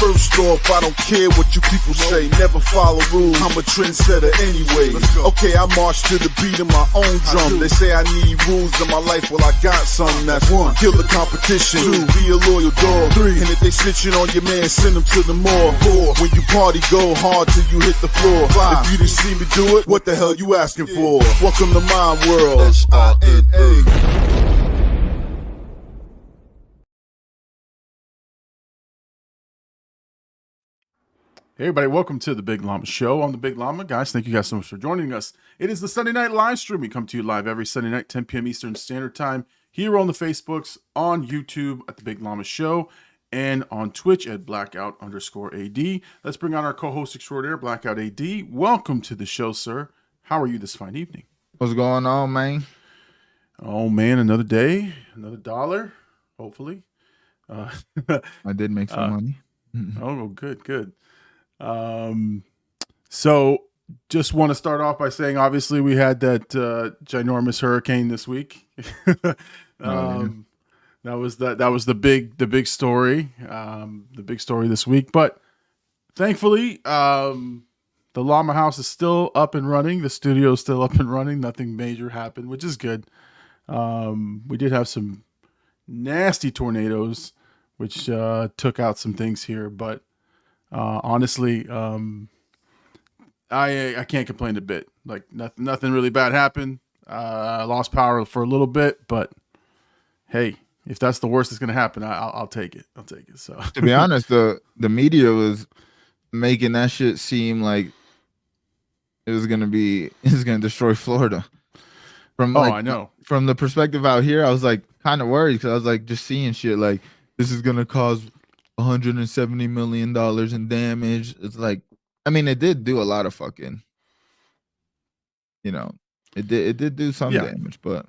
First off, I don't care what you people say. Never follow rules. I'm a trendsetter anyway. Okay, I march to the beat of my own drum. They say I need rules in my life. Well, I got some. That's one. Kill the competition. Two. Be a loyal dog. Three. And if they snitching on your man, send them to the mall. Four. When you party, go hard till you hit the floor. Five. If you didn't see me do it, what the hell you asking for? Welcome to my world. SINA. Hey everybody, welcome to the Big Llama Show. I'm the Big Llama. Guys, thank you guys so much for joining us. It is the Sunday night live stream. We come to you live every Sunday night, 10 p.m. Eastern Standard Time, here on the Facebooks, on YouTube at the Big Llama Show, and on Twitch at blackout_AD. Let's bring on our co-host extraordinaire, Blackout AD. Welcome to the show, sir. How are you this fine evening? What's going on, man? Oh man, another day, another dollar, hopefully. I did make some money. Oh, good. So just want to start off by saying, obviously we had that ginormous hurricane this week. That was the big story, the big story this week. But thankfully, the Llama House is still up and running. The studio is still up and running. Nothing major happened, which is good. We did have some nasty tornadoes, which took out some things here, but honestly, I can't complain a bit. Like nothing really bad happened. I lost power for a little bit, but hey, if that's the worst that's gonna happen, I'll take it. I'll take it. So to be honest, the media was making that shit seem like it's gonna destroy Florida. I know. From the perspective out here, I was like kind of worried because I was like just seeing shit like this is gonna cause $170 million in damage. It's like, I mean, it did do a lot of fucking, it did do some damage, but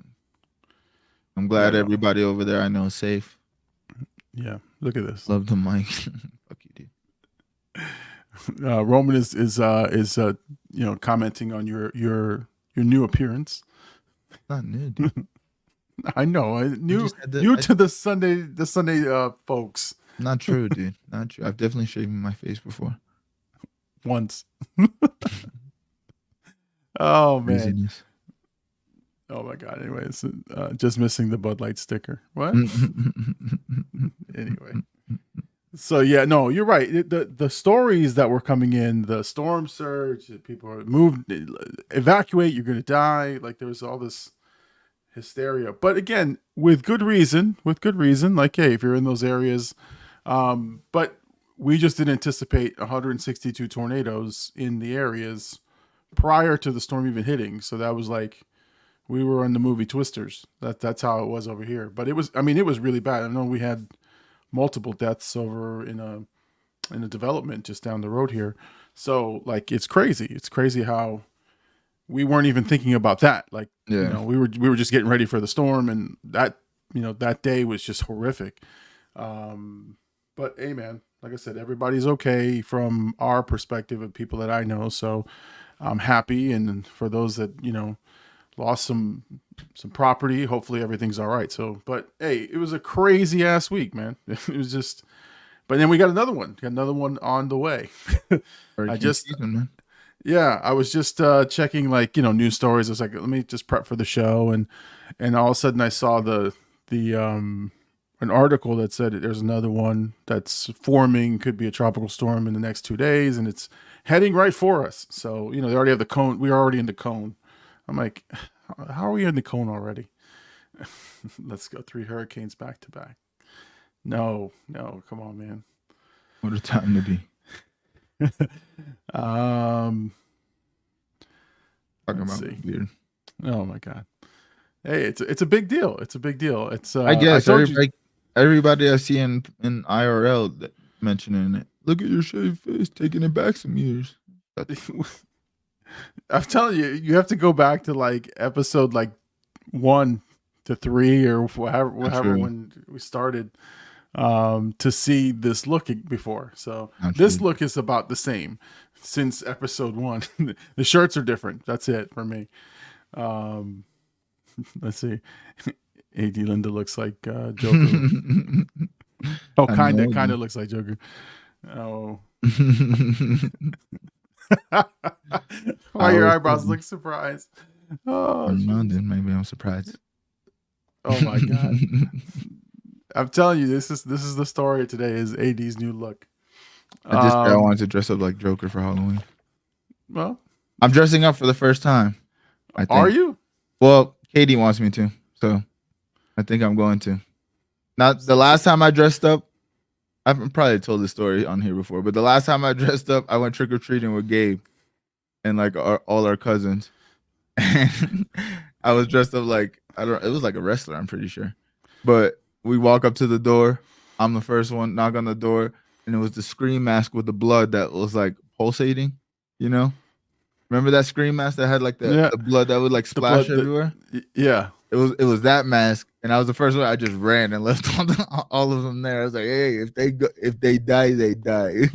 I'm glad everybody over there I know is safe. Yeah, look at this. Love the mic. Fuck you, dude. Roman is commenting on your new appearance. It's not new, dude. I know. New to the Sunday folks. Not true, dude. Not true. I've definitely shaven my face before. Once. Oh, man. Craziness. Oh, my God. Anyways, just missing the Bud Light sticker. What? Anyway. So, yeah, no, you're right. The stories that were coming in, the storm surge, people are moved, evacuate, you're going to die. Like, there was all this hysteria. But again, with good reason, like, hey, if you're in those areas, but we just didn't anticipate 162 tornadoes in the areas prior to the storm even hitting. So that was like, we were on the movie Twisters. That's how it was over here. But it was really bad. I know we had multiple deaths over in a development just down the road here. So like, it's crazy. It's crazy how we weren't even thinking about that. Like, we were just getting ready for the storm, and that day was just horrific. But hey, man, like I said, everybody's okay from our perspective of people that I know. So I'm happy. And for those that, lost some property, hopefully everything's all right. So, but hey, it was a crazy ass week, man. It was just, but then we got another one on the way. I was just checking like, news stories. I was like, let me just prep for the show. And all of a sudden I saw an article that said there's another one that's forming, could be a tropical storm in the next 2 days, and it's heading right for us. So, they already have the cone. We're already in the cone. I'm like, how are we in the cone already? Let's go 3 hurricanes back to back. No, come on, man. What a time to be. Talking about weird. Oh my God. Hey, it's a big deal. It's a big deal. It's I guess everybody I see in IRL mentioning it. Look at your shaved face, taking it back some years. I'm telling you, you have to go back to like episode like 1 to 3 or whatever when we started to see this look before. So this look is about the same since episode 1. The shirts are different. That's it for me. Let's see. AD Linda looks like Joker. Oh, kind of looks like Joker. Oh. I Why your was eyebrows look surprised? Oh, I don't know, jeez. dude. Maybe I'm surprised. Oh my god. I'm telling you, this is the story of today is AD's new look. I wanted Um, to dress up like Joker for Halloween. well, I'm dressing up for the first time, I are think. you? Well, Katie wants me to, so I think I'm going to. Not the last time I dressed up. I've probably told this story on here before, but the last time I dressed up, I went trick or treating with Gabe and like all our cousins. And I was dressed up like it was like a wrestler, I'm pretty sure. But we walk up to the door. I'm the first one, knock on the door, and it was the scream mask with the blood that was like pulsating, you know? Remember that scream mask that had like Yeah. the blood that would like The splash blood. everywhere? Yeah. It was that mask, and I was the first one. I just ran and left all of them there. I was like, hey, if they die, they die.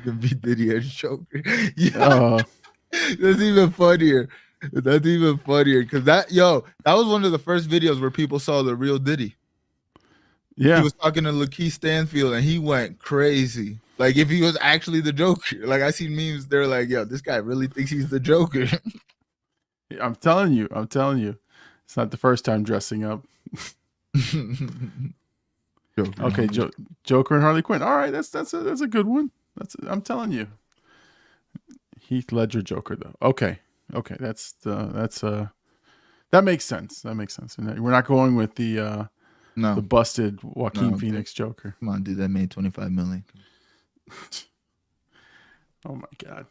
The B Diddy as Joker. Yeah, that's even funnier. That's even funnier because that was one of the first videos where people saw the real Diddy. Yeah. He was talking to Lakeith Stanfield and he went crazy. Like if he was actually the Joker. Like I see memes, they're like, yo, this guy really thinks he's the Joker. I'm telling you. It's not the first time dressing up. Joker. Okay, Joker and Harley Quinn. All right, that's a good one. I'm telling you. Heath Ledger Joker though. Okay, that makes sense. That makes sense. And we're not going with the busted Joaquin Phoenix Joker. Come on, dude, that made $25 million. Oh my god.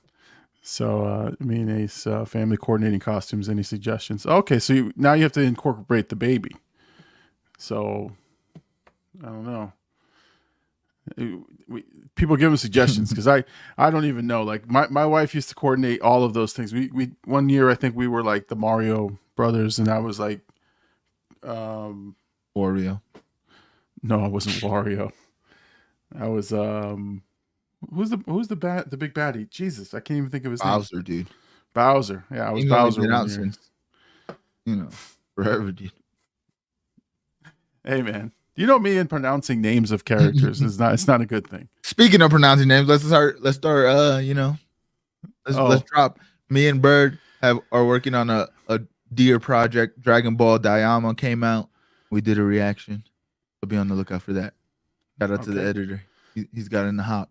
So me and Ace, family coordinating costumes. Any suggestions? Okay, so now you have to incorporate the baby. So I don't know. People give them suggestions because I don't even know. Like my wife used to coordinate all of those things. We one year I think we were like the Mario Brothers, and I was like, Oreo. No, I wasn't Wario. I was who's the big baddie? Jesus, I can't even think of his name. Bowser, dude. Bowser. Yeah, I was Bowser. Been out since, forever, dude. Hey man, you know me and pronouncing names of characters is not. It's not a good thing. Speaking of pronouncing names, let's start. Let's drop. Me and Bird are working on a deer project. Dragon Ball Daiyama came out. We did a reaction. So be on the lookout for that. Shout out to the editor. He's got in the hop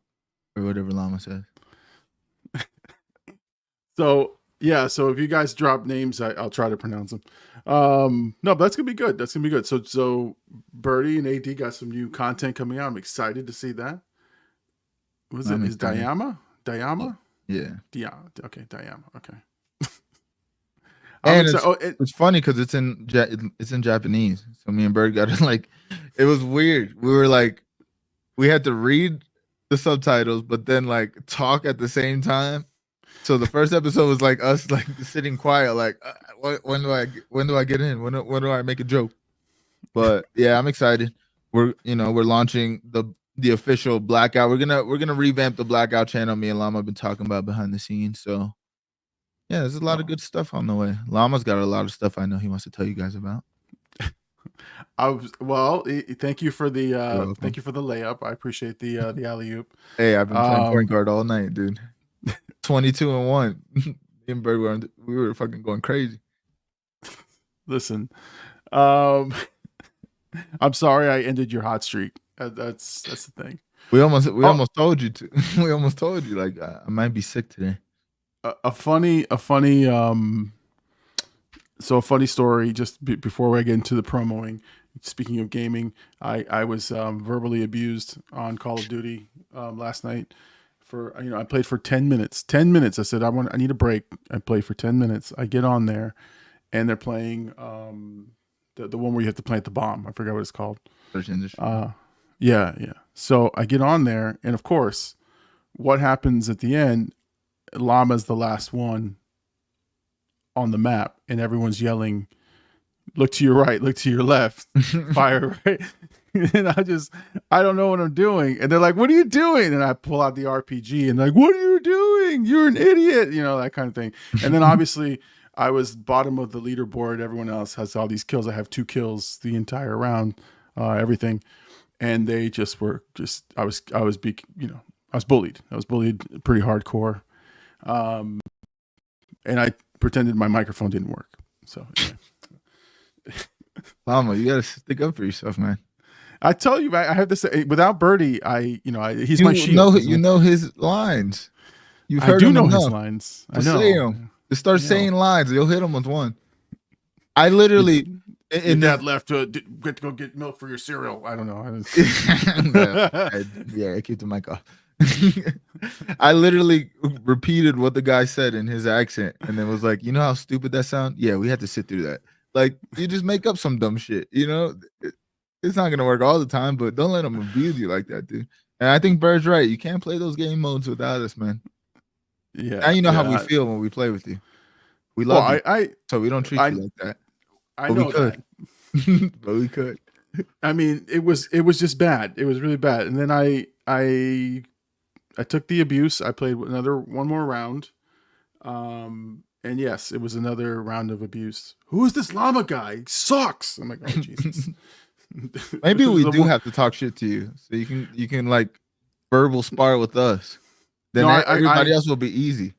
or whatever Llama says. So yeah, so if you guys drop names, I'll try to pronounce them. No, but that's gonna be good. That's gonna be good. So Birdie and AD got some new content coming out. I'm excited to see that. Was it? Is Daiyama? Daiyama? Yeah. Okay, Daiyama. Okay. And it's funny because it's in Japanese. So me and Bird got it like, it was weird. We were like, we had to read the subtitles, but then like talk at the same time. So the first episode was like us like sitting quiet, like when do I get in? When do I make a joke? But yeah, I'm excited. We're launching the official Blackout. We're gonna revamp the Blackout channel. Me and Llama have been talking about behind the scenes. So yeah, there's a lot of good stuff on the way. Llama's got a lot of stuff I know he wants to tell you guys about. Thank you for the layup. I appreciate the alley oop. Hey, I've been playing point guard all night, dude. 22-1. Me and Bird we were fucking going crazy. Listen, I'm sorry I ended your hot streak. That's the thing. We almost told you to. We almost told you like I might be sick today. A funny story just before I get into the promoing. Speaking of gaming, I was verbally abused on Call of Duty last night. I played for 10 minutes. 10 minutes. I said I need a break. I played for 10 minutes. I get on there, and they're playing the one where you have to plant the bomb. I forgot what it's called. Search Industry. Yeah. So I get on there, and of course, what happens at the end? Llama's the last one on the map, and everyone's yelling, "Look to your right, look to your left, fire right." And I don't know what I'm doing. And they're like, "What are you doing?" And I pull out the RPG and like, "What are you doing? You're an idiot." That kind of thing. And then obviously I was bottom of the leaderboard. Everyone else has all these kills. I have 2 kills the entire round, everything. and they just were just I was bullied. I was bullied pretty hardcore, and I pretended my microphone didn't work. So yeah. Llama, you gotta stick up for yourself, man. I tell you, I have to say, without Birdie, he's my shield. You know his lines. You've I heard do him know enough. his lines. I Just know. say them. Just start saying lines. You'll hit him with one. I literally. Your dad left to go get milk for your cereal. I don't know. Yeah, keep the mic off. I literally repeated what the guy said in his accent, and then was like, "You know how stupid that sounds? Yeah, we had to sit through that. Like, you just make up some dumb shit. You know, it's not gonna work all the time, but don't let them abuse you like that, dude." And I think Bird's right. You can't play those game modes without us, man. Yeah. Now you know how we feel when we play with you. We love you, so we don't treat you like that. I know that. But we could. I mean, it was just bad. It was really bad. And then I took the abuse. I played one more round. And yes, it was another round of abuse. Who is this llama guy? He sucks. I'm like, oh Jesus. Maybe we do have to talk shit to you, so you can like verbal spar with us. Then everybody else will be easy.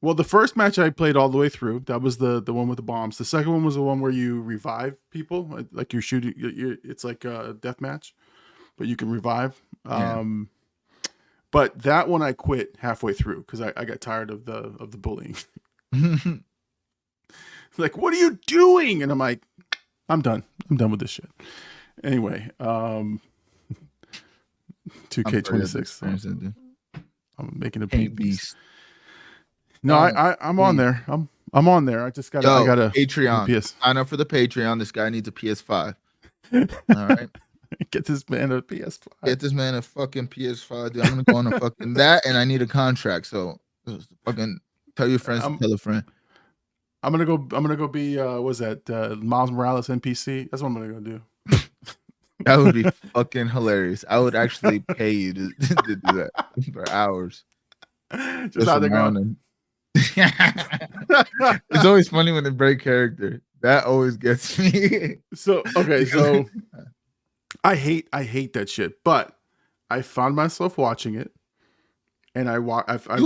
Well, the first match I played all the way through. That was the one with the bombs. The second one was the one where you revive people, like you're shooting. It's like a death match, but you can revive. Yeah. But that one I quit halfway through because I got tired of the bullying. Like, what are you doing? And I'm like, I'm done. I'm done with this shit. Anyway, 2K26. I'm making a beast. No, I'm on there. I'm on there. I got a Patreon. Sign up for the Patreon. This guy needs a PS5. All right. Get this man a PS5. Get this man a fucking PS5. Dude, I'm gonna go on a fucking that, and I need a contract. So fucking tell your friends to tell a friend. I'm gonna go be what's that? Miles Morales NPC. That's what I'm gonna go do. That would be fucking hilarious. I would actually pay you to do that for hours. Just how they go. It's always funny when they break character. That always gets me. So I hate that shit, but I found myself watching it, and I watch a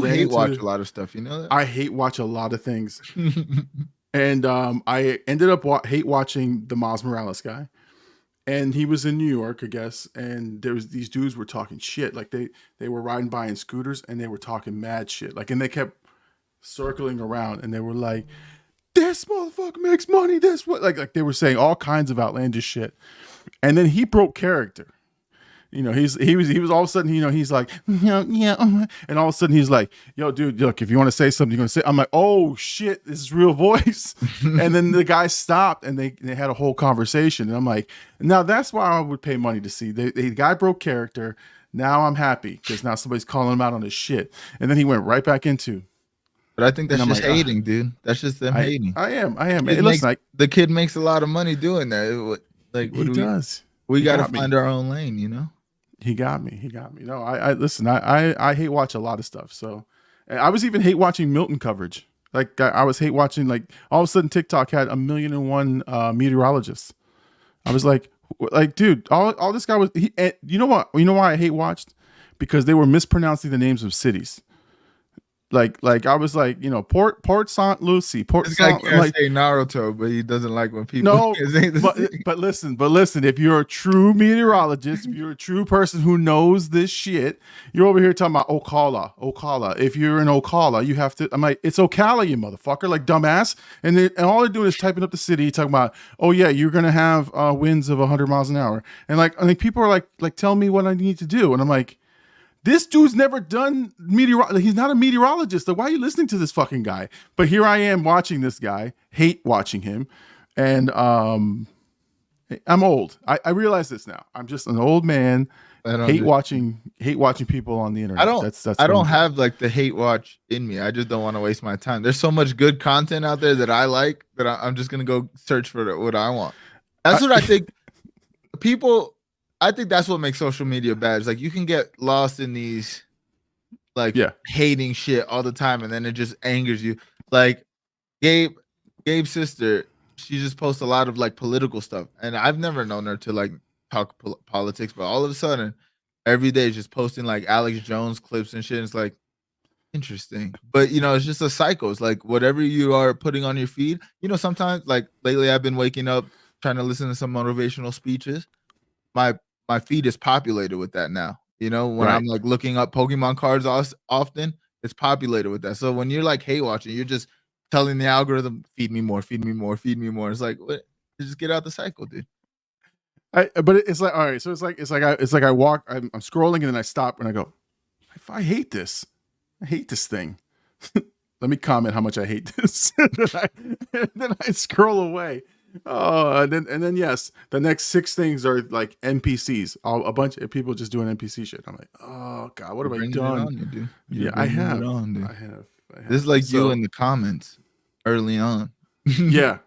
lot of stuff. You know that? I hate watch a lot of things, and I ended up hate watching the Miles Morales guy, and he was in New York, I guess, and there was these dudes were talking shit, like they were riding by in scooters and they were talking mad shit, like, and they kept circling around and they were like, this motherfucker makes money, this what, like they were saying all kinds of outlandish shit. And then he broke character. You know, he was all of a sudden, you know, he's like, yeah, and all of a sudden he's like, yo, dude, look, if you want to say something, you're gonna say. I'm like, oh shit, this is real voice. And then the guy stopped and they had a whole conversation. And I'm like, now that's why I would pay money to see. The guy broke character. Now I'm happy because now somebody's calling him out on his shit. And then he went right back into. But I think that's just like, hating, dude. That's just them hating. I am. Hey, listen, the kid makes a lot of money doing that. Like, what does. We got to find our own lane, you know? He got me. No, I listen, I hate watch a lot of stuff. So I was even hate watching Milton coverage. Like I was hate watching, like all of a sudden TikTok had 1,000,001 meteorologists. I was like, dude, all this guy was, you know what? You know why I hate watched? Because they were mispronouncing the names of cities. Like I was like, you know, Port St. Lucie, This guy can't say Naruto, but he doesn't like when people. No, but listen. If you're a true meteorologist, if you're a true person who knows this shit, you're over here talking about Ocala. If you're in Ocala, you have to. I'm like, it's Ocala, you motherfucker, like dumbass. And all they're doing is typing up the city, talking about, oh yeah, you're gonna have winds of 100 miles an hour, and I think people are like, tell me what I need to do, and I'm like. This dude's never done meteorology. He's not a meteorologist. Like, why are you listening to this fucking guy? But here I am watching this guy, hate watching him. And I'm old. I realize this now. I'm just an old man. Hate watching people on the internet. I don't have like the hate watch in me. I just don't want to waste my time. There's so much good content out there that I like that I'm just gonna go search for what I want. That's what I think. I think that's what makes social media bad. It's like you can get lost in these like hating shit all the time, and then it just angers you. Like Gabe's sister, she just posts a lot of like political stuff, and I've never known her to like talk politics, but all of a sudden, every day just posting like Alex Jones clips and shit. It's like interesting, but it's just a cycle. It's like whatever you are putting on your feed. Sometimes like lately, I've been waking up trying to listen to some motivational speeches. My feed is populated with that now. When Right. I'm like looking up Pokemon cards often, it's populated with that. So when you're like hate watching, you're just telling the algorithm, feed me more, feed me more, feed me more. It's like, what? Just get out the cycle, dude. But it's like, all right. So it's like I walk. I'm scrolling and then I stop and I go, I hate this. I hate this thing. Let me comment how much I hate this. and then I scroll away. Oh, and then yes, the next 6 things are like NPCs. A bunch of people just doing NPC shit. I'm like, oh god, what have I Bringing it done? on you, dude. Yeah, You're I bringing it have. on, dude. I have. This is like you So, in the comments early on. yeah,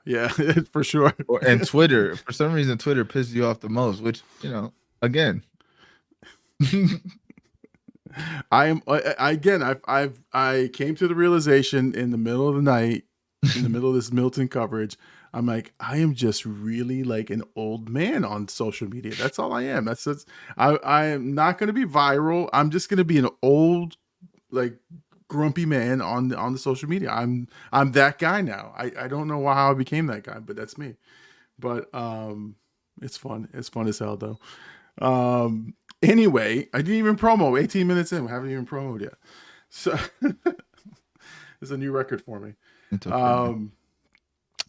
for sure. And Twitter, for some reason, Twitter pisses you off the most, which, again. I am again. I came to the realization in the middle of the night, in the middle of this Milton coverage. I'm like, I am just really like an old man on social media. That's all I am. That's I am not going to be viral. I'm just going to be an old, like, grumpy man on the social media. I'm that guy now. I don't know how I became that guy, but that's me. But it's fun. It's fun as hell though. Anyway, I didn't even promo. 18 minutes in, we haven't even promoed yet. So it's a new record for me. It's okay,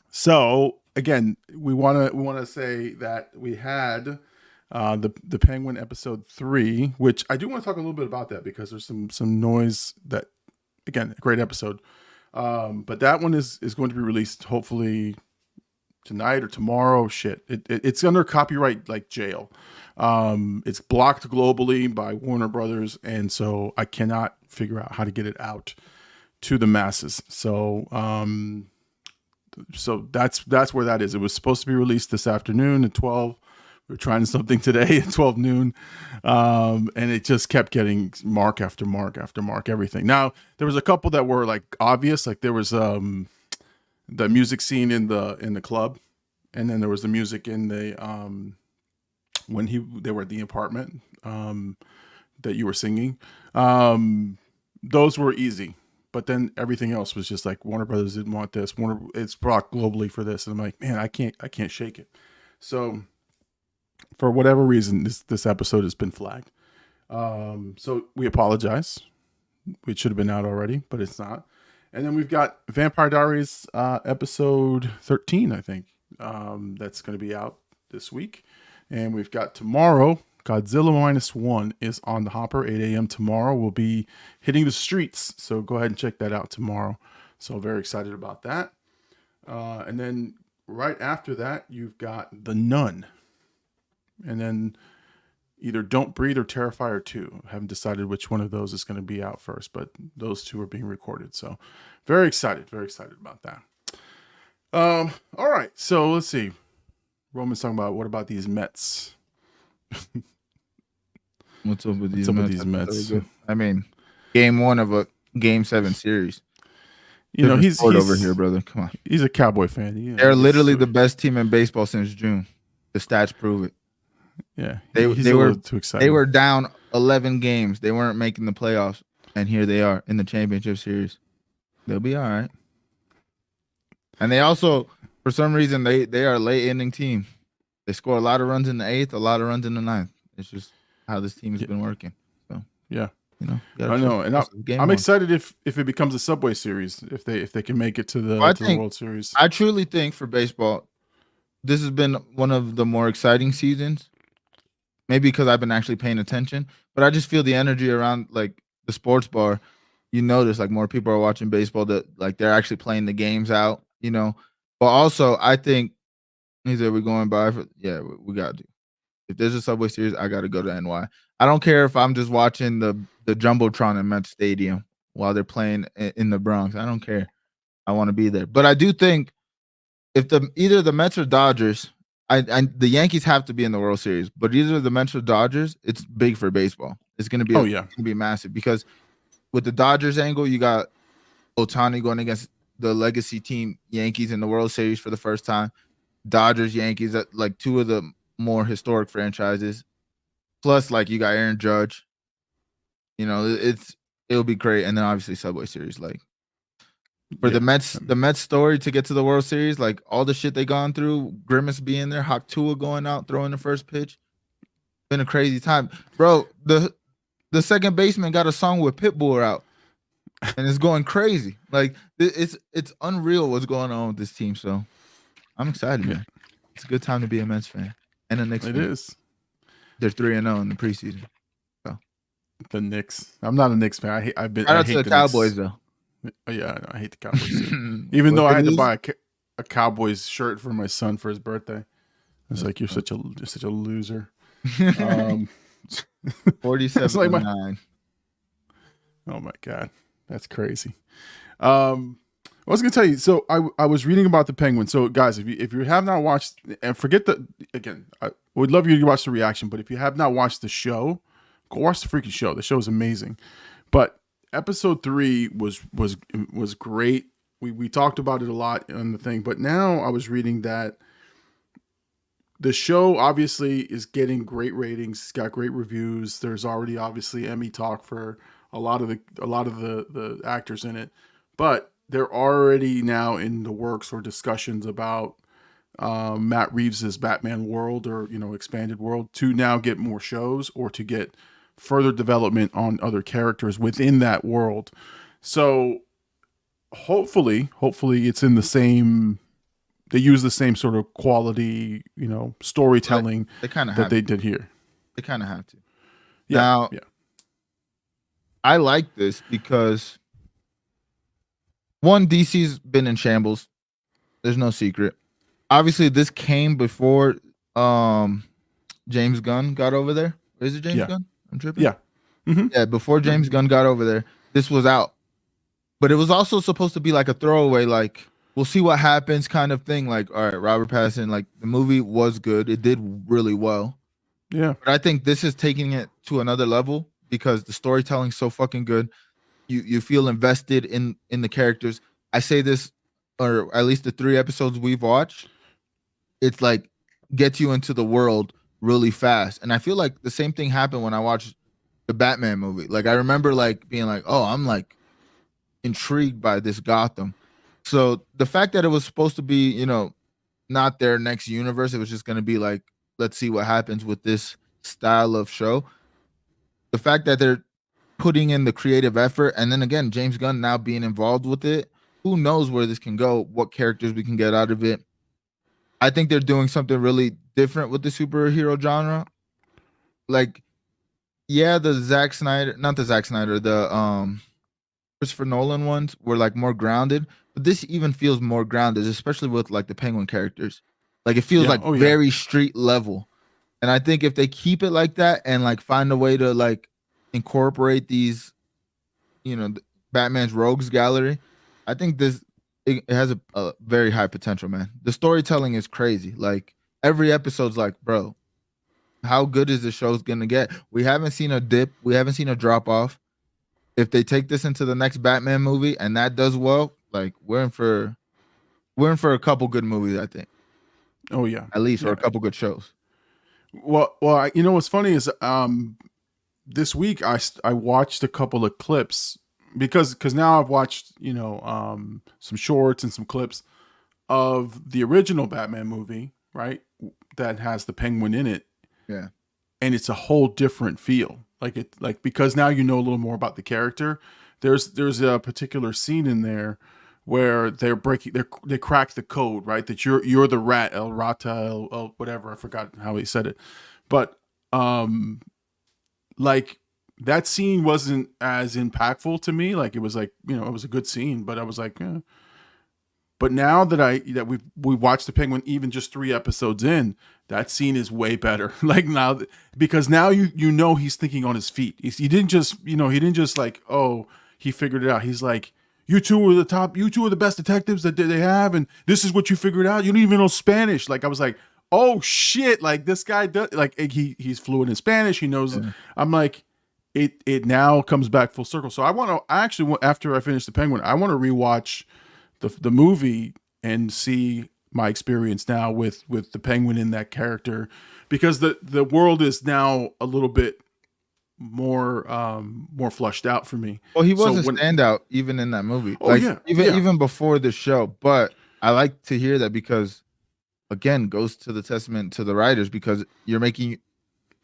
so again, we want to say that we had the Penguin episode 3, which I do want to talk a little bit about that because there's some noise that, again, a great episode. But that one is going to be released hopefully tonight or tomorrow. Shit, it's under copyright like jail. It's blocked globally by Warner Brothers, and so I cannot figure out how to get it out to the masses. So that's where that is. It was supposed to be released this afternoon at 12. We were trying something today at 12 noon, and it just kept getting mark after mark after mark, everything. Now, there was a couple that were like obvious, like there was the music scene in the club, and then there was the music in the when they were at the apartment that you were singing. Those were easy. But then everything else was just like Warner Brothers didn't want this. It's blocked globally for this, and I'm like, man, I can't shake it. So for whatever reason, this episode has been flagged. So we apologize. It should have been out already, but it's not. And then we've got Vampire Diaries episode 13, I think. That's going to be out this week. And we've got tomorrow, Godzilla -1 is on the hopper, 8 a.m. tomorrow. We'll be hitting the streets, so go ahead and check that out tomorrow. So very excited about that. And then right after that, you've got The Nun. And then either Don't Breathe or Terrifier 2. I haven't decided which one of those is going to be out first, but those two are being recorded. So very excited about that. All right, so let's see. Roman's talking about, what about these Mets? What's up with these Mets? I mean, game 1 of a game 7 series. He's over here, brother. Come on. He's a Cowboy fan. They're literally the best team in baseball since June. The stats prove it. Yeah, they were too excited. They were down 11 games. They weren't making the playoffs, and here they are in the championship series. They'll be all right. And they also, for some reason, they are a late inning team. They score a lot of runs in the 8th, a lot of runs in the 9th. It's just how this team has been working. So yeah, I know, and I'm excited if it becomes a Subway Series, if they can make it to the World Series. I truly think for baseball, this has been one of the more exciting seasons. Maybe because I've been actually paying attention, but I just feel the energy around like the sports bar. You notice like more people are watching baseball, that like they're actually playing the games out, But also, I think he said we're going by for we got to. If there's a Subway Series, I got to go to NY. I don't care if I'm just watching the Jumbotron at Met Stadium while they're playing in the Bronx. I don't care. I want to be there. But I do think if either the Mets or Dodgers, the Yankees have to be in the World Series, but either the Mets or Dodgers, it's big for baseball. It's going to be it's going to be massive because with the Dodgers angle, you got Ohtani going against the legacy team Yankees in the World Series for the first time. Dodgers, Yankees, like two of the more historic franchises. Plus, like you got Aaron Judge. You know, it'll be great. And then obviously Subway Series, like for Yeah. the Mets story to get to the World Series, like all the shit they gone through, Grimace being there, Hawk Tua going out throwing the first pitch, been a crazy time, bro. The second baseman got a song with Pitbull out, and it's going crazy. Like it's unreal what's going on with this team. So I'm excited, man. It's a good time to be a Mets fan and a Knicks fan. It is. They're 3-0 in the preseason. So The Knicks. I'm not a Knicks fan. I hate shout out to the Cowboys Knicks. though. Oh, yeah, I hate the Cowboys too. Even though I had to buy a Cowboys shirt for my son for his birthday. It's like you're such a loser. 47-9. Oh my god, that's crazy. I was gonna tell you. So I was reading about the Penguins. So guys, if you have not watched, and forget again, I would love you to watch the reaction. But if you have not watched the show, go watch the freaking show. The show is amazing. But episode 3 was great. We talked about it a lot on the thing. But now I was reading that the show obviously is getting great ratings. It's got great reviews. There's already obviously Emmy talk for a lot of the actors in it, but they're already now in the works or discussions about Matt Reeves's Batman world, or expanded world, to now get more shows or to get further development on other characters within that world. So hopefully it's in the same. They use the same sort of quality, storytelling that they did here. They kind of have to. Yeah, now, yeah. I like this because one, DC's been in shambles. There's no secret. Obviously, this came before James Gunn got over there. Is it James Gunn? I'm tripping. Yeah. Mm-hmm. Yeah, before James Gunn got over there, this was out. But it was also supposed to be like a throwaway, like, we'll see what happens kind of thing. Like, all right, Robert Pattinson, like, the movie was good. It did really well. Yeah. But I think this is taking it to another level because the storytelling's so fucking good. You feel invested in the characters. I say this, or at least the 3 episodes we've watched, it's like gets you into the world really fast. And I feel like the same thing happened when I watched the Batman movie. Like, I remember like being like, oh, I'm like intrigued by this Gotham. So the fact that it was supposed to be, not their next universe, it was just going to be like, let's see what happens with this style of show. The fact that they're putting in the creative effort, and then again, James Gunn now being involved with it, who knows where this can go, what characters we can get out of it. I think they're doing something really different with the superhero genre. Like, yeah, the Christopher Nolan ones were like more grounded, but this even feels more grounded, especially with like the Penguin characters. Like, it feels very street level. And I think if they keep it like that and like find a way to like incorporate these, Batman's rogues gallery, I think it has a very high potential, man. The storytelling is crazy. Like, every episode's like, bro, how good is the show's gonna get? We haven't seen a dip. We haven't seen a drop off. If they take this into the next Batman movie and that does well, like, we're in for a couple good movies, I think. Oh yeah, at least, or a couple good shows. Well, what's funny is this week I watched a couple of clips because now I've watched some shorts and some clips of the original Batman movie, right? That has the Penguin in it. Yeah. And it's a whole different feel. Because now you know a little more about the character. There's a particular scene in there where they crack the code, right? That you're the rat, El Rata, El whatever, I forgot how he said it. But like, that scene wasn't as impactful to me. Like, it was like, it was a good scene, but I was like, eh. But now that we watched the Penguin, even just 3 episodes in, that scene is way better. Like, now, because now you know he's thinking on his feet. He didn't just like, oh, he figured it out. He's like, you two are the top, you two are the best detectives that they have, and this is what you figured out. You don't even know Spanish. Like, I was like, oh shit, like, this guy does, like, he's fluent in Spanish. He knows. Yeah. I'm like, it now comes back full circle. So I actually, after I finish the Penguin, I want to rewatch the movie and see my experience now with the Penguin in that character, because the world is now a little bit more flushed out for me. Well, he So was a when standout even in that movie. oh Like yeah, even yeah, even before the show. But I like to hear that because again goes to the testament to the writers because you're making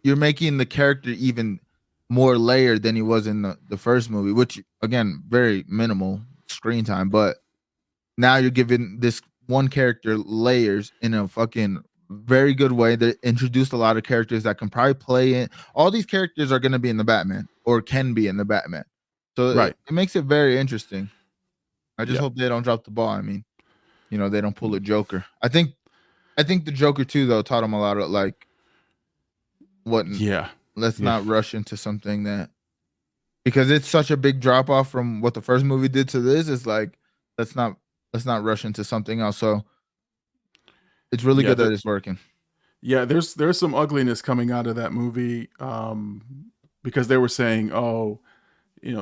the character even more layered than he was in the first movie, which again, very minimal screen time, but now you're giving this one character layers in a fucking very good way. They introduced a lot of characters that can probably play in. All these characters are going to be in the Batman or can be in the Batman. So right, it makes it very interesting. I just yeah, hope they don't drop the ball. I mean, they don't pull a Joker. I think the Joker too though taught him a lot of like what yeah, let's yeah. not rush into something that because it's such a big drop off from what the first movie did to this. It's like let's not rush into something else. So it's really Yeah, good that it's working. yeah, there's some ugliness coming out of that movie, because they were saying, oh,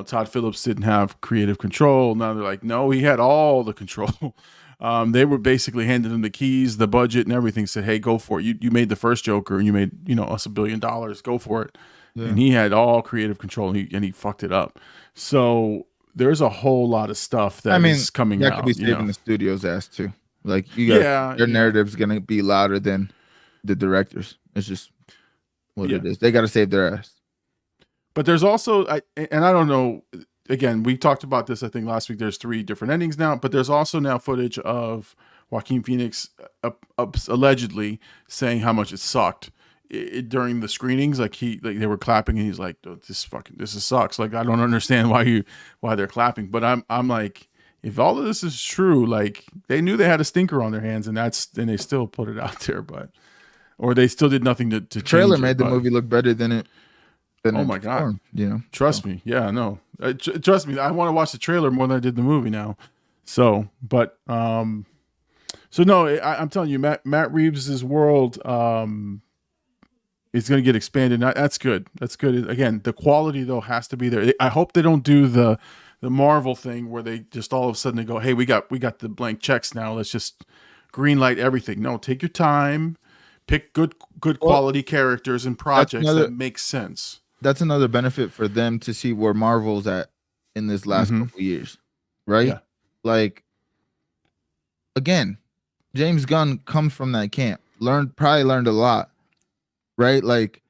Todd Phillips didn't have creative control. Now they're like, no, he had all the control. They were basically handing him the keys, the budget, and everything. Said, hey, go for it. You made the first Joker, and you made us $1 billion. Go for it. Yeah. And he had all creative control, and he fucked it up. So there's a whole lot of stuff that is coming that out. could be saving the studio's ass too. Like you got their narrative's gonna be louder than the directors. It's just what it is. They got to save their ass. But there's also, and I don't know. Again, we talked about this, I think, last week. There's 3 different endings now, but there's also now footage of Joaquin Phoenix allegedly saying how much it sucked during the screenings. Like they were clapping, and he's like, oh, "This sucks." Like I don't understand why they're clapping. But I'm like, if all of this is true, like they knew they had a stinker on their hands, and they still put it out there, or they still did nothing to change Trailer it, made the movie look better than it. Oh my god! Trust me. Yeah, no. Trust me. I want to watch the trailer more than I did the movie now. So, but so no, I'm telling you, Matt Reeves' world is going to get expanded. That's good. That's good. Again, the quality though has to be there. I hope they don't do the Marvel thing where they just all of a sudden they go, hey, we got the blank checks now. Let's just green light everything. No, take your time. Pick good quality characters and projects that make sense. That's another benefit for them to see where Marvel's at in this last couple years, right? Yeah. Like, again, James Gunn comes from that camp. Probably learned a lot, right? Like,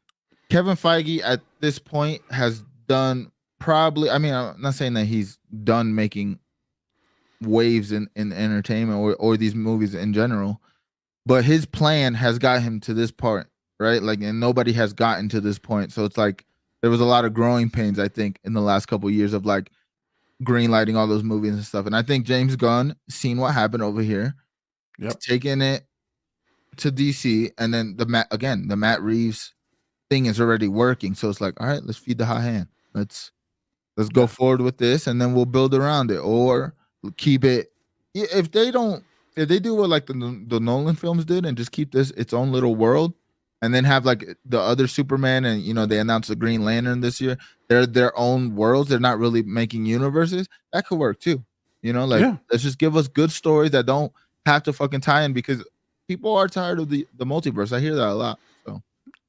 Kevin Feige at this point has done probably. I mean, I'm not saying that he's done making waves in entertainment or these movies in general, but his plan has got him to this part, right? Like, and nobody has gotten to this point. So it's like there was a lot of growing pains, I think, in the last couple of years of like green lighting all those movies and stuff. And I think James Gunn seen what happened over here, taking it to DC, and then the Matt Reeves thing is already working. So it's like, all right, let's feed the hot hand. Let's go forward with this, and then we'll build around it, or keep it. If they do what like the Nolan films did and just keep this its own little world, and then have like the other Superman, and they announced the Green Lantern this year. They're their own worlds. They're not really making universes. That could work too. Let's just give us good stories that don't have to fucking tie in, because people are tired of the multiverse. I hear that a lot. So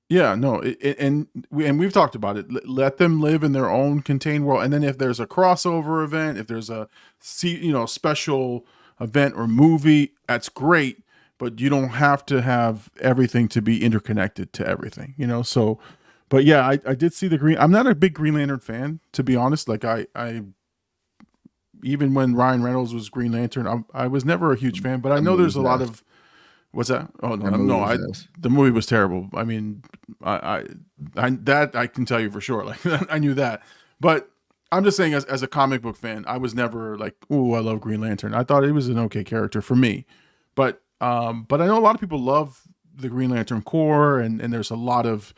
yeah, no, and we've talked about it. Let them live in their own contained world, and then if there's a crossover event, if there's a special event or movie, that's great. But you don't have to have everything to be interconnected to everything, So, but yeah, I did see the Green. I'm not a big Green Lantern fan, to be honest. Like I even when Ryan Reynolds was Green Lantern, I was never a huge fan. But I know there's a lot of what's that? Oh no, the movie was terrible. I mean, I can tell you for sure. Like I knew that, but I'm just saying as a comic book fan, I was never like, oh, I love Green Lantern. I thought it was an okay character for me, but I know a lot of people love the Green Lantern Corps, and there's a lot of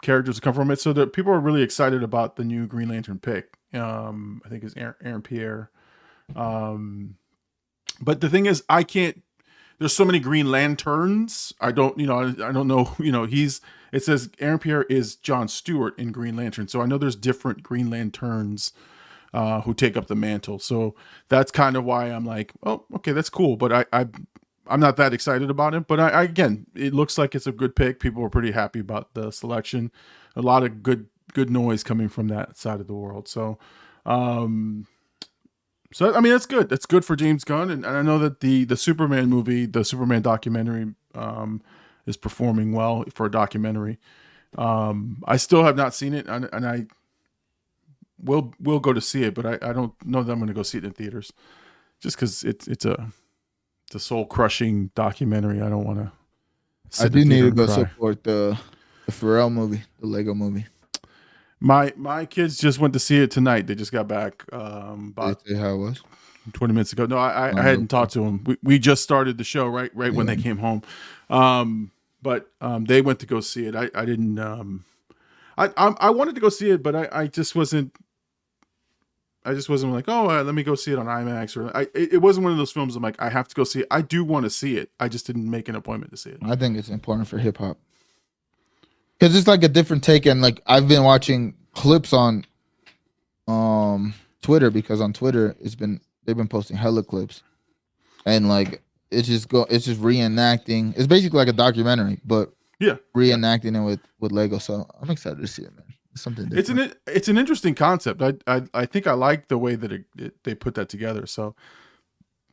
characters that come from it. So that people are really excited about the new Green Lantern pick. I think it's Aaron Pierre. But the thing is, I can't. There's so many Green Lanterns. I don't know. It says Aaron Pierre is John Stewart in Green Lantern. So I know there's different Green Lanterns who take up the mantle. So that's kind of why I'm like, oh, okay, that's cool. But I'm not that excited about it, but I again, it looks like it's a good pick. People were pretty happy about the selection. A lot of good noise coming from that side of the world. So, I mean, that's good. That's good for James Gunn, and I know that the Superman movie, the Superman documentary, is performing well for a documentary. I still have not seen it, and I will go to see it, but I don't know that I'm going to go see it in theaters, just because it's a soul crushing documentary. I don't want to. I do need to go support the Pharrell movie, the Lego movie. My kids just went to see it tonight. They just got back about how it was 20 minutes ago. No, I hadn't talked to them. We just started the show right when they came home. But they went to go see it. I didn't. I wanted to go see it, but I just wasn't. I just wasn't like, oh, let me go see it on IMAX, or it wasn't one of those films I'm like, I have to go see it. I do want to see it. I just didn't make an appointment to see it. I think it's important for hip hop because it's like a different take, and like I've been watching clips on Twitter, because on Twitter they've been posting hella clips, and like it's just reenacting. It's basically like a documentary, but reenacting it with Lego. So I'm excited to see it, man. It's something different. It's an interesting concept. I think I like the way that they put that together. So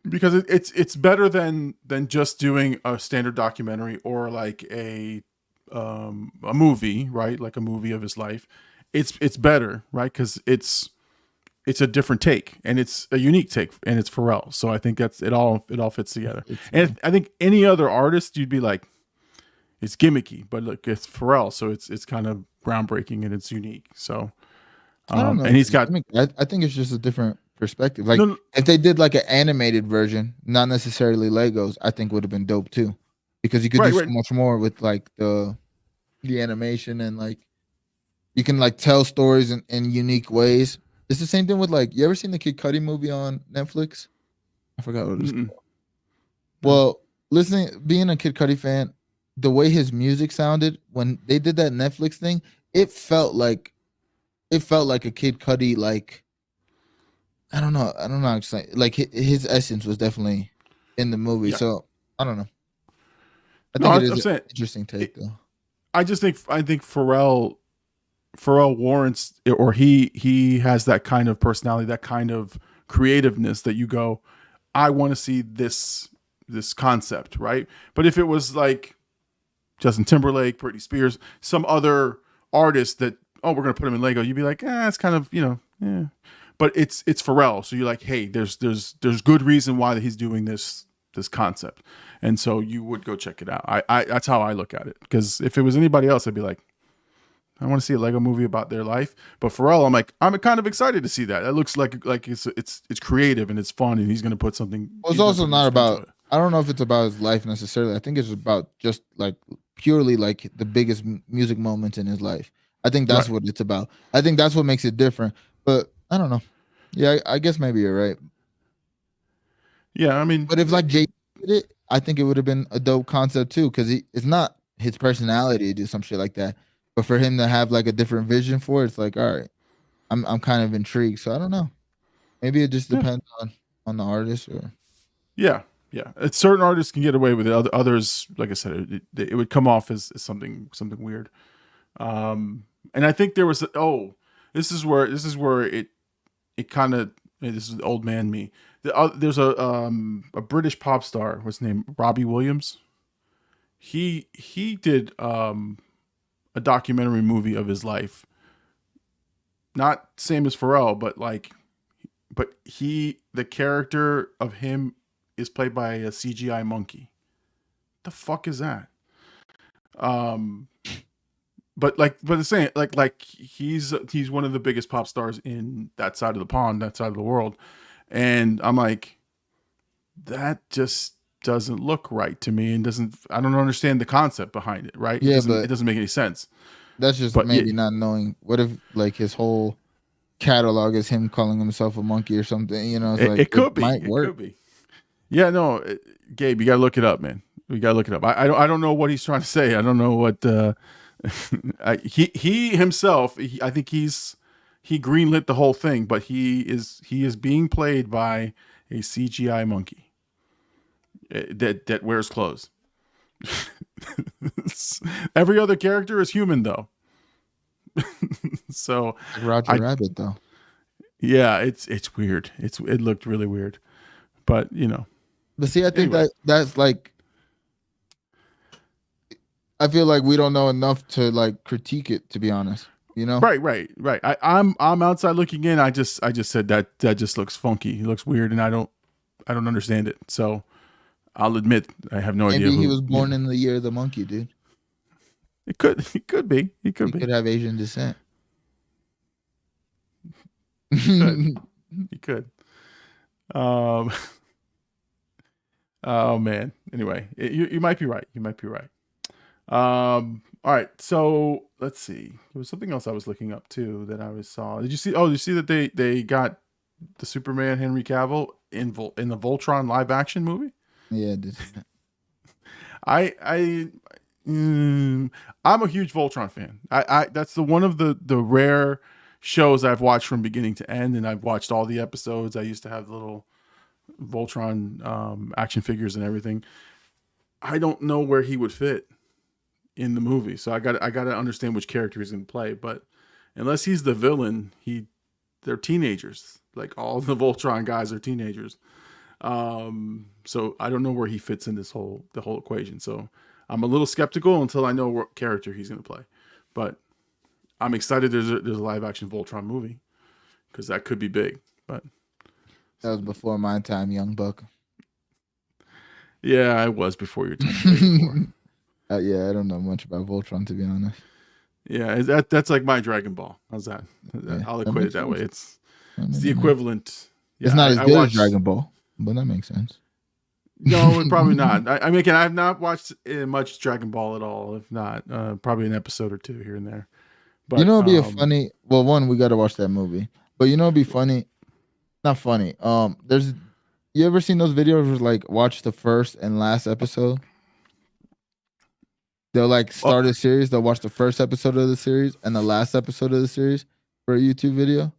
because it's better than just doing a standard documentary or like a movie, right? Like a movie of his life. It's better, right? Because it's a different take, and it's a unique take, and it's Pharrell. So I think it all fits together. And I think any other artist, you'd be like, it's gimmicky, but look, it's Pharrell, so it's kind of groundbreaking and it's unique. So, I don't know. And he's got. I think it's just a different perspective. Like if they did like an animated version, not necessarily Legos, I think would have been dope too, because you could do so much more with like the animation, and like you can like tell stories in unique ways. It's the same thing with like, you ever seen the Kid Cudi movie on Netflix? I forgot what it's called. Well, being a Kid Cudi fan, the way his music sounded when they did that Netflix thing, it felt like a Kid Cudi, like I don't know how to explain. Like his essence was definitely in the movie. Yeah. So I don't know. I think it is an interesting take though. I think Pharrell warrants, or he has that kind of personality, that kind of creativeness that you go, I want to see this concept, right? But if it was like Justin Timberlake, Britney Spears, some other artist that, we're gonna put him in Lego, you'd be like, it's kind of, yeah. But it's Pharrell, so you're like, hey, there's good reason why he's doing this concept, and so you would go check it out. I that's how I look at it, because if it was anybody else, I'd be like, I want to see a Lego movie about their life. But Pharrell, I'm like, I'm kind of excited to see that. It looks like it's creative and it's fun, and he's gonna put something. Well, it's also not about. I don't know if it's about his life necessarily. I think it's about just like purely like the biggest music moments in his life. I think that's what it's about. I think that's what makes it different. But I don't know. Yeah, I guess maybe you're right. Yeah, I mean, but if like Jay did it, I think it would have been a dope concept too, because it's not his personality to do some shit like that. But for him to have like a different vision for it, it's like, all right, I'm kind of intrigued. So I don't know. Maybe it just depends on the artist, or yeah. It's certain artists can get away with it. Others, like I said, it would come off as something weird. And I think there was this is where it kind of, this is old man me. There's a British pop star, what's his name, Robbie Williams. He did a documentary movie of his life. Not same as Pharrell, but the character of him is played by a CGI monkey. The fuck is that? But the same, like he's one of the biggest pop stars in that side of the pond, that side of the world, and I'm like, that just doesn't look right to me, and I don't understand the concept behind it, right? Yeah, it doesn't make any sense. That's just maybe not knowing. What if like his whole catalog is him calling himself a monkey or something? It's like it could be. Might work. Could be. Yeah, no, Gabe, you gotta look it up, man. We gotta look it up. I don't know what he's trying to say. I don't know what he himself. I think he greenlit the whole thing, but he is being played by a CGI monkey. that wears clothes. Every other character is human though. So Like Roger Rabbit though. yeah, it's weird. It looked really weird, but you know. But see, I think Anyway. that's like, I feel like we don't know enough to like critique it, to be honest. You know? Right. I'm outside looking in. I just said that just looks funky. It looks weird, and I don't understand it. So I'll admit I have no idea. Maybe he was born in the year of the monkey, dude. It could be. He could He could have Asian descent. He could. Oh man. Anyway, you might be right. All right. So let's see. There was something else I was looking up too that I saw. Did you see? Oh, did you see that they got the Superman Henry Cavill in the Voltron live action movie? Yeah. I'm a huge Voltron fan. That's one of the rare shows I've watched from beginning to end, and I've watched all the episodes. I used to have little Voltron action figures and everything. I don't know where he would fit in the movie, so I got to understand which character he's going to play. But unless he's the villain, they're teenagers. Like all the Voltron guys are teenagers. So I don't know where he fits in the whole equation. So I'm a little skeptical until I know what character he's going to play. But I'm excited there's a live action Voltron movie because that could be big. But that was before my time, young buck. Yeah, I was before your time. Yeah, I don't know much about Voltron, to be honest. Yeah, that's like my Dragon Ball. How's that? Yeah, I'll equate it that way. It's the equivalent. Yeah, it's not as good as Dragon Ball, but that makes sense. No, probably not. I mean, I've not watched much Dragon Ball at all. If not, probably an episode or two here and there. But you know, it'd be a funny. Well, one, we got to watch that movie. But you know, it'd be funny. Not funny. You ever seen those videos where like watch the first and last episode? They'll like start a series. They'll watch the first episode of the series and the last episode of the series for a YouTube video.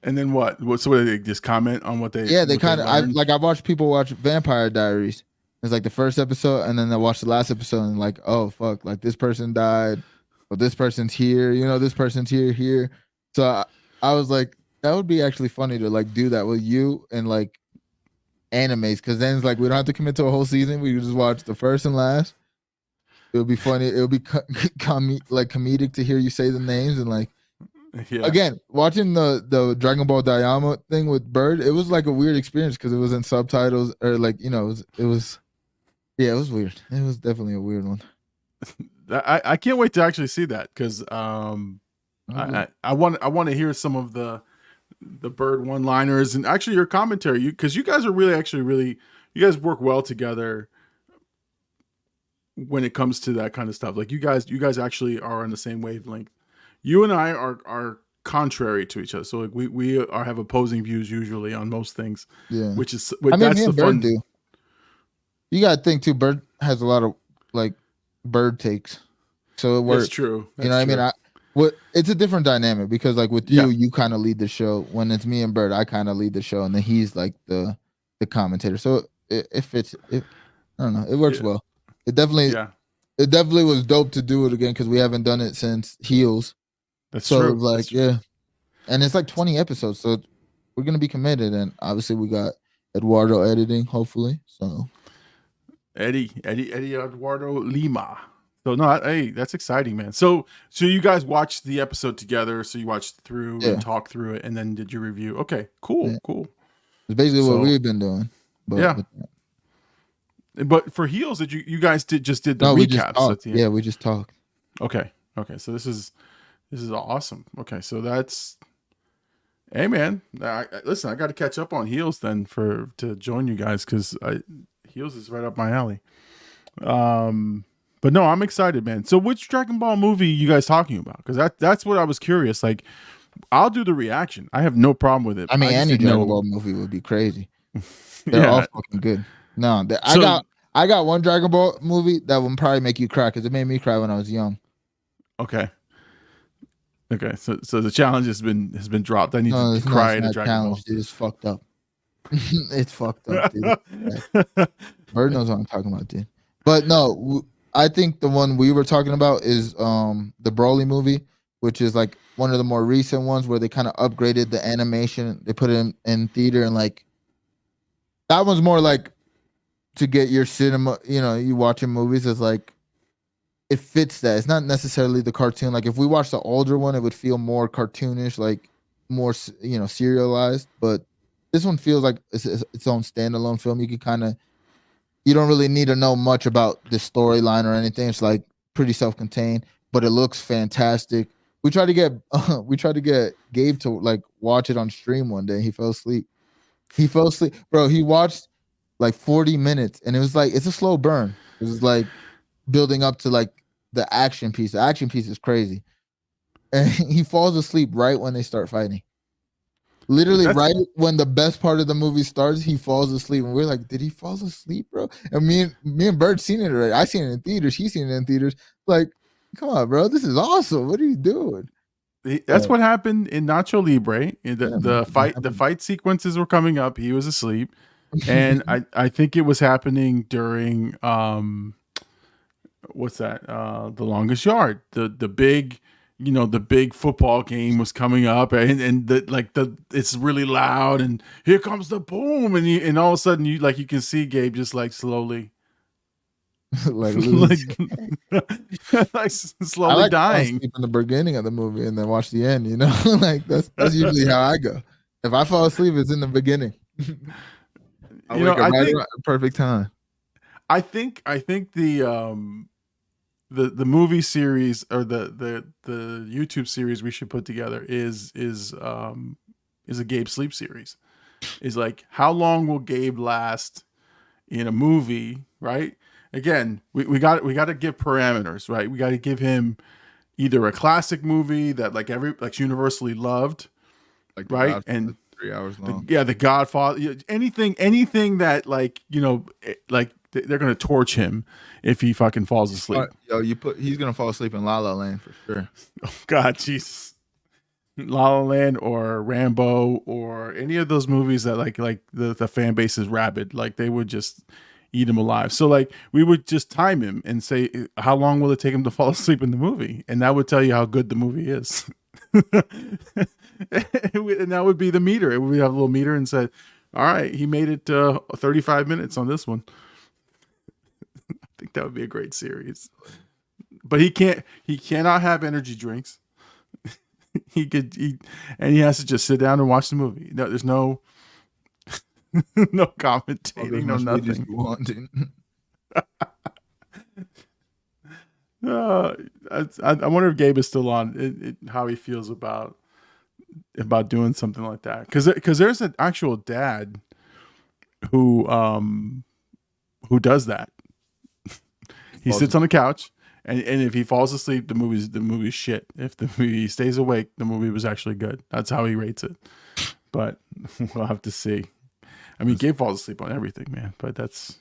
And then what? So what, they just comment on what they? Yeah, they kind of. I've watched people watch Vampire Diaries. It's like the first episode, and then they watch the last episode, and like, oh fuck, like this person died, but this person's here. You know, this person's here. So I was like, that would be actually funny to like do that with you and like animes, because then it's like we don't have to commit to a whole season. We can just watch the first and last. It would be funny. It would be comedic to hear you say the names and like. Yeah. Again, watching the Dragon Ball Daiyama thing with Bird, it was like a weird experience because it was in subtitles or like, you know, it was weird. It was definitely a weird one. I can't wait to actually see that because I want to hear some of the Bird one-liners and actually your commentary, because you guys are really you guys work well together when it comes to that kind of stuff. Like you guys actually are on the same wavelength. You and I are contrary to each other, so like we have opposing views usually on most things. Yeah, which is that's the fun. Do. You gotta think too. Bird has a lot of like Bird takes, so it works. That's true. You know what I mean? It's a different dynamic because like with you, you kind of lead the show. When it's me and Bird, I kind of lead the show, and then he's like the commentator. So it fits. I don't know. It works well. It definitely was dope to do it again because we haven't done it since Heels. That's true. Like, and it's like 20 episodes, so we're gonna be committed. And obviously, we got Eduardo editing, hopefully. So Eddie Eduardo Lima. So no, hey, that's exciting, man. So you guys watched the episode together. So you watched through and talked through it, and then did your review. Okay, cool. It's basically what we've been doing. But for Heels, did you guys did the recaps at the end? Yeah, we just talked. Okay. So this is awesome. Okay, so that's, hey man, listen, I got to catch up on Heels then to join you guys because Heels is right up my alley. But no, I'm excited, man. So which Dragon Ball movie you guys talking about? Because that's what I was curious. Like, I'll do the reaction. I have no problem with it. I mean, any Dragon Ball movie would be crazy. They're all fucking good. No, I got one Dragon Ball movie that would probably make you cry because it made me cry when I was young. Okay. So the challenge has been dropped. I need to cry in a Dragon Ball. Dude, it's fucked up. It's fucked up, dude. Bird knows what I'm talking about, dude. But no, I think the one we were talking about is the Broly movie, which is like one of the more recent ones where they kind of upgraded the animation. They put it in theater, and like that one's more like to get your cinema. You know, you watching movies is like it fits that. It's not necessarily the cartoon. Like if we watched the older one, it would feel more cartoonish, like more serialized. But this one feels like it's its own standalone film. You could kind of you don't really need to know much about the storyline or anything. It's like pretty self-contained, but it looks fantastic. We tried to get Gabe to like watch it on stream one day. He fell asleep. Bro. He watched like 40 minutes, and it was like it's a slow burn. It was like building up to like the action piece. The action piece is crazy, and he falls asleep right when they start fighting. Literally, right when the best part of the movie starts, he falls asleep, and we're like, "Did he fall asleep, bro?" And me and Bert seen it already. I seen it in theaters. He's seen it in theaters. Like, come on, bro, this is awesome. What are you doing? That's what happened in Nacho Libre. The fight sequences were coming up. He was asleep, and I think it was happening during what's that? The Longest Yard. The big. The big football game was coming up, and it's really loud, and here comes the boom, and all of a sudden you can see Gabe just like slowly, like slowly dying. In the beginning of the movie, and then watch the end. Like that's usually how I go. If I fall asleep, it's in the beginning. I wake up right at perfect time. I think the movie series or the YouTube series we should put together is a Gabe sleep series. Is like how long will Gabe last in a movie, right? Again, we got to give parameters, right? We got to give him either a classic movie that like universally loved, like right? And 3 hours long. The Godfather, anything that they're gonna torch him if he fucking falls asleep. He's gonna fall asleep in La La Land for sure. Oh God, Jesus. La La Land or Rambo or any of those movies that like the fan base is rabid, like they would just eat him alive. So like we would just time him and say how long will it take him to fall asleep in the movie, and that would tell you how good the movie is. And that would be the meter. It would have a little meter and said, all right, he made it 35 minutes on this one. I think that would be a great series. But he cannot have energy drinks. He has to just sit down and watch the movie. No, there's no commentating, no nothing. I wonder if Gabe is still on. How he feels about doing something like that, because there's an actual dad who does that. He sits on the couch, and if he falls asleep, the movie's shit. If the movie stays awake, the movie was actually good. That's how he rates it. But we'll have to see. I mean, Gabe falls asleep on everything, man. But that's,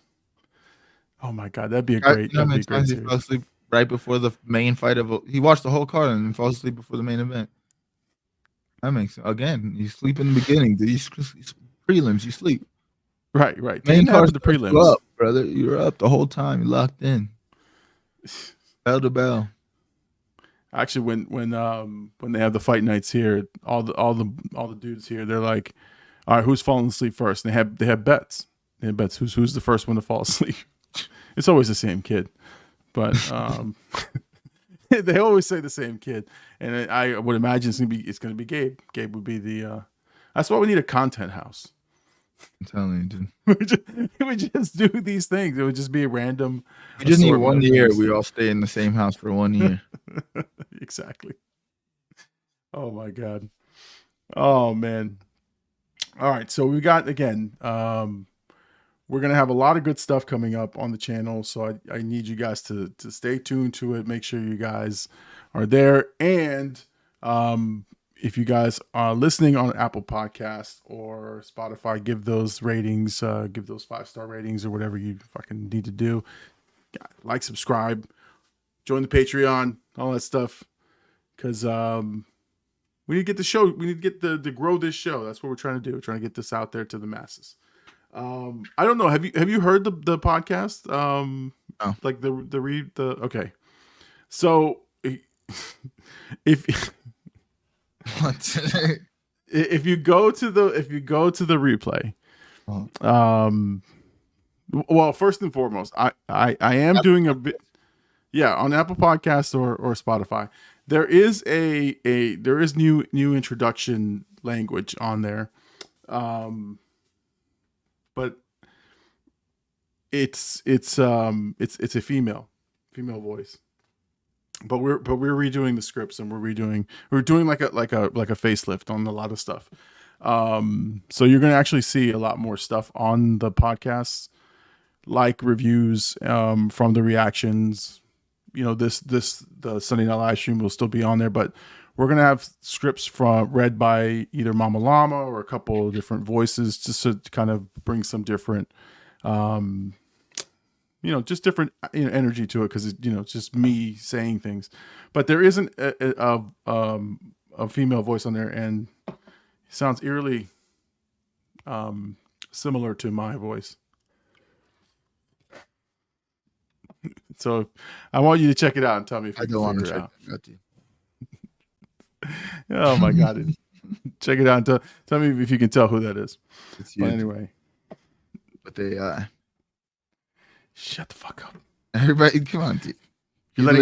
oh my God, that'd be a great. That'd be a great series. He fell asleep right before the main fight he watched the whole card and then falls asleep before the main event. That makes sense. Again, you sleep in the beginning. These prelims, you sleep. Right. Main card, the prelims. You're up, brother. You're up the whole time. You're locked in. Bell to bell. Actually, when they have the fight nights here, all the dudes here, they're like, all right, who's falling asleep first? And they have bets. They have bets. Who's the first one to fall asleep? It's always the same kid, but they always say the same kid, and I would imagine it's gonna be Gabe. Gabe would be the. That's why we need a content house. I'm telling you, dude. we would just do these things. It would just be a random. We just need 1 year. We all stay in the same house for 1 year. Exactly. Oh my God. Oh man. All right. So we got again. We're gonna have a lot of good stuff coming up on the channel. So I need you guys to stay tuned to it. Make sure you guys are there. And if you guys are listening on Apple Podcasts or Spotify, give those ratings, give those 5-star ratings or whatever you fucking need to do. Like, subscribe, join the Patreon, all that stuff. Because we need to get the show. We need to get to grow this show. That's what we're trying to do. We're trying to get this out there to the masses. I don't know. Have you heard the podcast? Oh. Like okay. So if What? if you go to the replay, Oh. well, first and foremost, I am doing a bit, yeah, on Apple Podcasts or Spotify. There is there is new introduction language on there, but it's a female voice. But we're redoing the scripts, and we're doing like a facelift on a lot of stuff. So you're gonna actually see a lot more stuff on the podcasts, like reviews from the reactions. You know, the Sunday Night live stream will still be on there, but we're gonna have scripts read by either Mama Llama or a couple of different voices, just to kind of bring some different, just different energy to it, because it's just me saying things. But there isn't a female voice on there, and it sounds eerily similar to my voice. So I want you to check it out and tell me if you can figure it out. Oh my God. Check it out and tell me if you can tell who that is. But anyway. But they shut the fuck up. Everybody, come on, dude. You're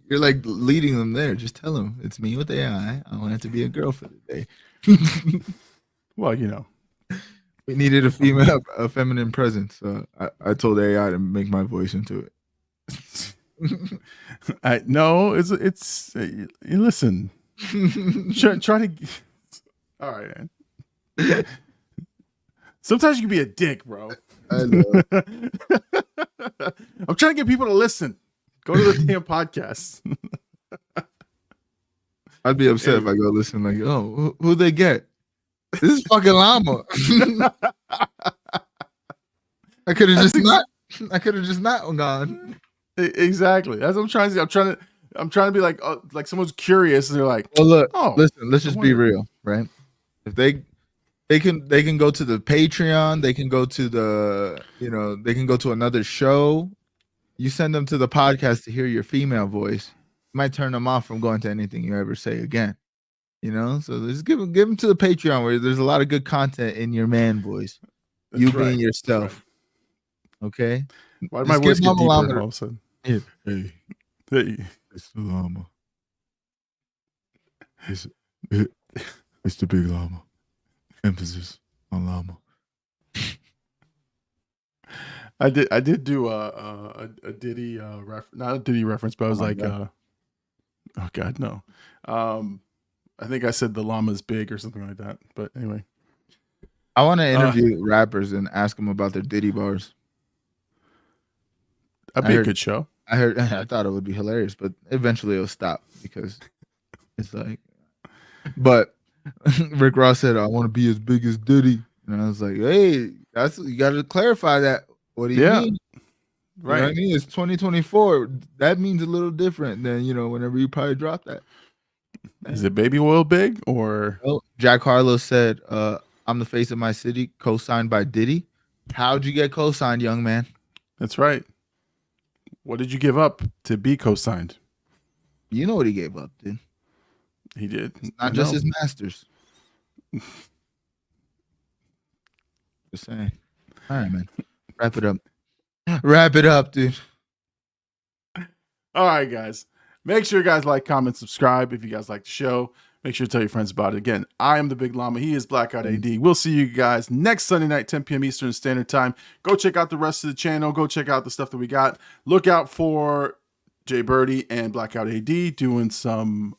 like leading them there. Just tell them it's me with AI. I want it to be a girl for the day. Well, we needed a feminine presence, so I told AI to make my voice into it. No, it's listen. Try to. All right, man. Sometimes you can be a dick, bro. I know. I'm trying to get people to listen. Go to the damn podcast. I'd be upset if I go listen like, oh, who they get? This is fucking Llama. I could have just not gone. Exactly. That's what I'm trying to do. I'm trying to be like someone's curious and they're like, well, look, oh, listen, let's just be real, right? If they can go to the Patreon, they can go to they can go to another show. You send them to the podcast to hear your female voice, it might turn them off from going to anything you ever say again. So just give them to the Patreon, where there's a lot of good content in your man voice. That's you being yourself. Right. Okay. Why did my voice get deeper all of a sudden? Hey, it's the llama. It's the big llama. Emphasis on llama. I did do a Diddy not a Diddy reference, but I was God. Oh God, no. I think I said the llama's big or something like that. But anyway, I want to interview rappers and ask them about their Diddy bars. That'd be a good show. I thought it would be hilarious, but eventually it'll stop because it's like. But Rick Ross said, "I want to be as big as Diddy," and I was like, "Hey, you got to clarify that. What do you mean?" Right. You know what I mean? It's 2024. That means a little different than whenever you probably drop that. Is it baby oil big or? Well, Jack Harlow said, "I'm the face of my city," co-signed by Diddy. How'd you get co-signed, young man? That's right. What did you give up to be co-signed? You know what he gave up, dude. He did. It's not just his masters. Just saying. All right, man. Wrap it up. Wrap it up, dude. All right, guys. Make sure you guys like, comment, subscribe if you guys like the show. Make sure to tell your friends about it. Again, I am the Big Llama. He is Blackout AD. We'll see you guys next Sunday night, 10 p.m. Eastern Standard Time. Go check out the rest of the channel. Go check out the stuff that we got. Look out for Jay Birdie and Blackout AD doing some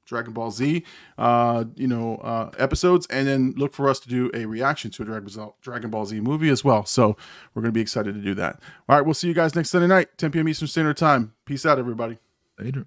Dragon Ball Z, episodes, and then look for us to do a reaction to a Dragon Ball Z movie as well. So we're going to be excited to do that. All right, we'll see you guys next Sunday night, 10 p.m. Eastern Standard Time. Peace out, everybody. Later.